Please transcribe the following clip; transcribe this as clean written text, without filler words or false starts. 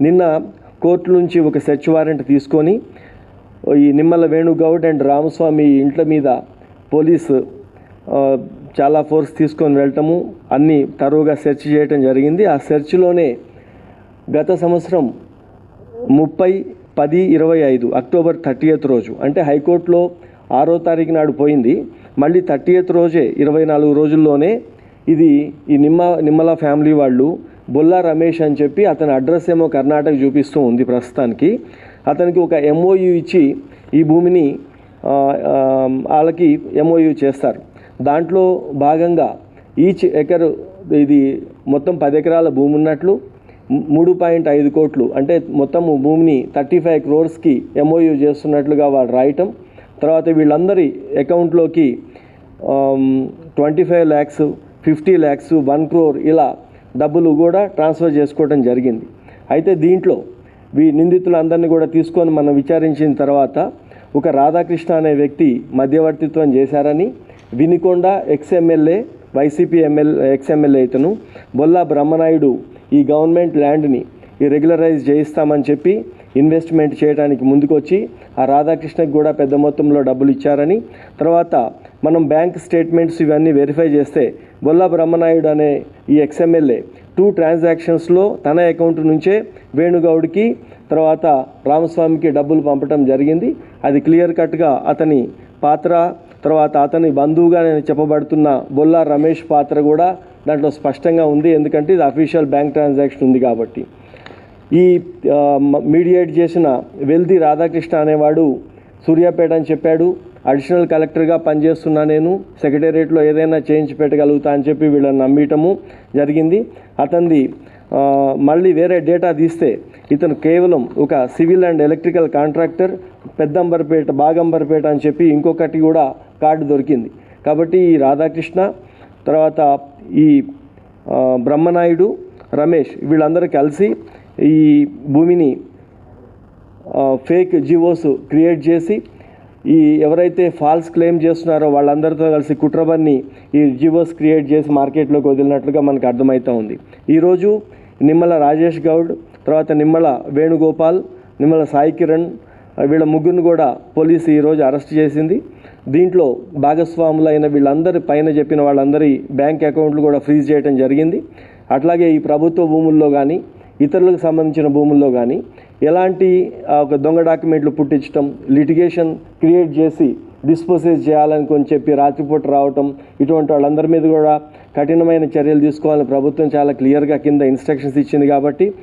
నిన్న కోర్టు నుంచి ఒక సెర్చ్ వారెంట్ తీసుకొని ఈ నిమ్మల వేణుగౌడ్ అండ్ రామస్వామి ఇంట్ల మీద పోలీసు చాలా ఫోర్స్ తీసుకొని వెళ్ళటము, అన్నీ తరువుగా సెర్చ్ చేయటం జరిగింది. ఆ సెర్చ్లోనే గత సంవత్సరం 30/10/25 అక్టోబర్ 30th రోజు, అంటే హైకోర్టులో 6వ తారీఖు నాడు పోయింది, మళ్ళీ 30th రోజే 24 రోజుల్లోనే ఇది ఈ నిమ్మల ఫ్యామిలీ వాళ్ళు బొల్లా రమేష్ అని చెప్పి అతని అడ్రస్ ఏమో కర్ణాటక చూపిస్తూ ఉంది ప్రస్తుతానికి. అతనికి ఒక MOU ఇచ్చి ఈ భూమిని వాళ్ళకి MOU చేస్తారు. దాంట్లో భాగంగా ఈచ్ ఎకరు ఇది మొత్తం 10 ఎకరాల భూమి ఉన్నట్లు 3.5 కోట్లు అంటే మొత్తం భూమిని 35 crores MOU చేస్తున్నట్లుగా వాళ్ళు రాయటం. తర్వాత వీళ్ళందరి అకౌంట్లోకి 25 lakhs, 50 lakhs, 1 crore ఇలా డబ్బులు కూడా ట్రాన్స్ఫర్ చేసుకోవడం జరిగింది. అయితే దీంట్లో నిందితులందరినీ కూడా తీసుకొని మనం విచారించిన తర్వాత ఒక రాధాకృష్ణ అనే వ్యక్తి మధ్యవర్తిత్వం చేశారని, వినికొండ ఎక్స్-MLA YCP ఎక్స్-MLA ఇతను బొల్లా బ్రహ్మనాయుడు ఈ గవర్నమెంట్ ల్యాండ్ని రెగ్యులరైజ్ చేయిస్తామని చెప్పి ఇన్వెస్ట్మెంట్ చేయడానికి ముందుకొచ్చి ఆ రాధాకృష్ణకి కూడా పెద్ద మొత్తంలో డబ్బులు ఇచ్చారని, తర్వాత మనం బ్యాంక్ స్టేట్మెంట్స్ ఇవన్నీ వెరిఫై చేస్తే బొల్లా బ్రహ్మనాయుడు అనే ఈ ఎక్స్-MLA 2 transactionsలో తన అకౌంట్ నుంచే వేణుగౌడ్కి తర్వాత రామస్వామికి డబ్బులు పంపడం జరిగింది. అది క్లియర్ కట్గా అతని పాత్ర, తర్వాత అతని బంధువుగా నేను చెప్పబడుతున్న బొల్లా రమేష్ పాత్ర కూడా దాంట్లో స్పష్టంగా ఉంది, ఎందుకంటే ఇది అఫీషియల్ బ్యాంక్ ట్రాన్సాక్షన్ ఉంది కాబట్టి. ఈ మీడియేట్ చేసిన వెల్ది రాధాకృష్ణ అనేవాడు సూర్యాపేట అని చెప్పాడు, అడిషనల్ కలెక్టర్గా పనిచేస్తున్నా, నేను సెక్రటేరియట్లో ఏదైనా చేయించి పెట్టగలుగుతా అని చెప్పి వీళ్ళని నమ్మటము జరిగింది. అతనిది మళ్ళీ వేరే డేటా తీస్తే ఇతను కేవలం ఒక civil and electrical contractor, Bagh Amberpet అని చెప్పి ఇంకొకటి కూడా కార్డు దొరికింది. కాబట్టి ఈ రాధాకృష్ణ తర్వాత ఈ బ్రహ్మనాయుడు, రమేష్ వీళ్ళందరూ కలిసి ఈ భూమిని ఫేక్ జివోస్ క్రియేట్ చేసి ఈ ఎవరైతే ఫాల్స్ క్లెయిమ్ చేస్తున్నారో వాళ్ళందరితో కలిసి కుట్రబన్ని ఈ జివోస్ క్రియేట్ చేసి మార్కెట్లోకి వదిలినట్లుగా మనకు అర్థమవుతూ ఉంది. ఈరోజు నిమ్మల రాజేష్ గౌడ్, తర్వాత నిమ్మల వేణుగోపాల్, నిమ్మల సాయి కిరణ్ వీళ్ళ ముగ్గురిని కూడా పోలీసు ఈరోజు అరెస్ట్ చేసింది. దీంట్లో భాగస్వాములైన వీళ్ళందరి పైన చెప్పిన వాళ్ళందరి బ్యాంక్ అకౌంట్లు కూడా ఫ్రీజ్ చేయడం జరిగింది. అట్లాగే ఈ ప్రభుత్వ భూముల్లో కానీ ఇతరులకు సంబంధించిన భూముల్లో కానీ ఎలాంటి ఒక దొంగ డాక్యుమెంట్లు పుట్టించడం, లిటిగేషన్ క్రియేట్ చేసి డిస్పోజెస్ చేయాలని చెప్పి రాత్రిపూట రావటం, ఇటువంటి వాళ్ళందరి మీద కూడా కఠినమైన చర్యలు తీసుకోవాలని ప్రభుత్వం చాలా క్లియర్గా కింద ఇన్స్ట్రక్షన్స్ ఇచ్చింది. కాబట్టి